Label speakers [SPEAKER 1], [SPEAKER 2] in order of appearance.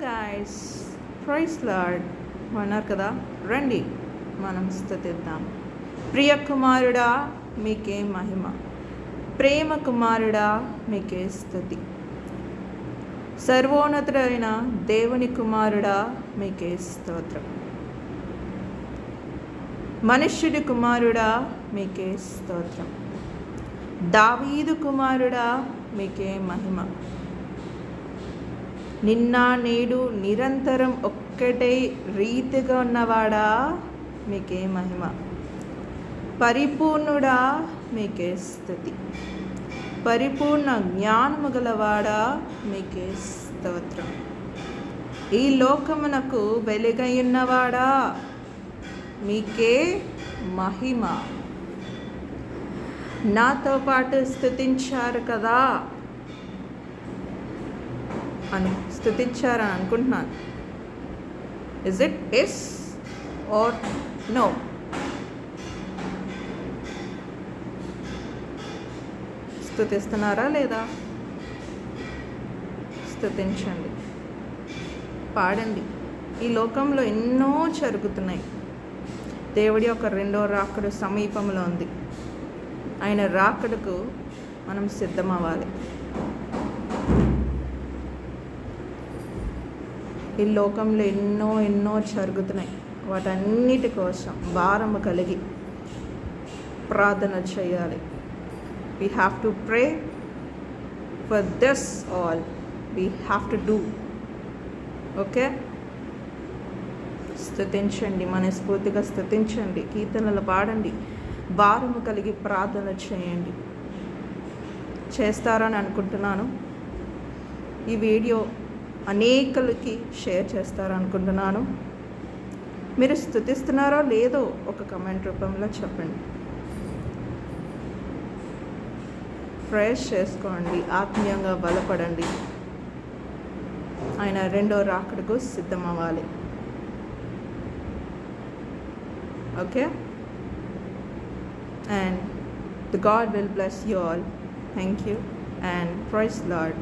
[SPEAKER 1] Guys, praise lord అన్నారు కదా, రండి మనం స్తుతిద్దాం. ప్రియ కుమారుడా మీకే మహిమ, ప్రేమ కుమారుడా మీకే స్తుతి, సర్వోన్నతుడైన దేవుని కుమారుడా మీకే స్తోత్రం, మనుష్యుడి కుమారుడా మీకే స్తోత్రం, దావీదు కుమారుడా మీకే మహిమ, నిన్న నేడు నిరంతరం ఒక్కటే రీతిగా ఉన్నవాడా మీకే మహిమ, పరిపూర్ణుడా మీకే స్తుతి, పరిపూర్ణ జ్ఞానము గలవాడా మీకే స్తోత్రం, ఈ లోకమునకు వెలుగైయున్నవాడా మీకే మహిమ. నాతో పాటు స్తుతించారు కదా స్తుతించారని అనుకుంటున్నాను. Is it yes or no? స్తుతిస్తున్నారా లేదా? స్తుతించండి, పాడండి. ఈ లోకంలో ఎన్నో జరుగుతున్నాయి. దేవుడి యొక్క రెండో రాకడు సమీపంలో ఉంది. ఆయన రాకడకు మనం సిద్ధమవ్వాలి. ఈ లోకంలో ఎన్నో జరుగుతున్నాయి. వాటన్నిటి కోసం భారము కలిగి ప్రార్థన చేయాలి. We have to pray for this all. We have to do. Okay, స్తుతించండి, మనస్ఫూర్తిగా స్తుతించండి, కీర్తనలు పాడండి, భారము కలిగి ప్రార్థన చేయండి. చేస్తారని అనుకుంటున్నాను. ఈ వీడియో అనేకులకి షేర్ చేస్తారనుకుంటున్నాను. మీరు స్తుతిస్తున్నారో లేదో ఒక కమెంట్ రూపంలో చెప్పండి. ప్రేయర్ చేసుకోండి, ఆత్మీయంగా బలపడండి. ఆయన రెండో రాకడకు సిద్ధమవ్వాలి. Okay, and the God will bless you all. Thank you and praise Lord.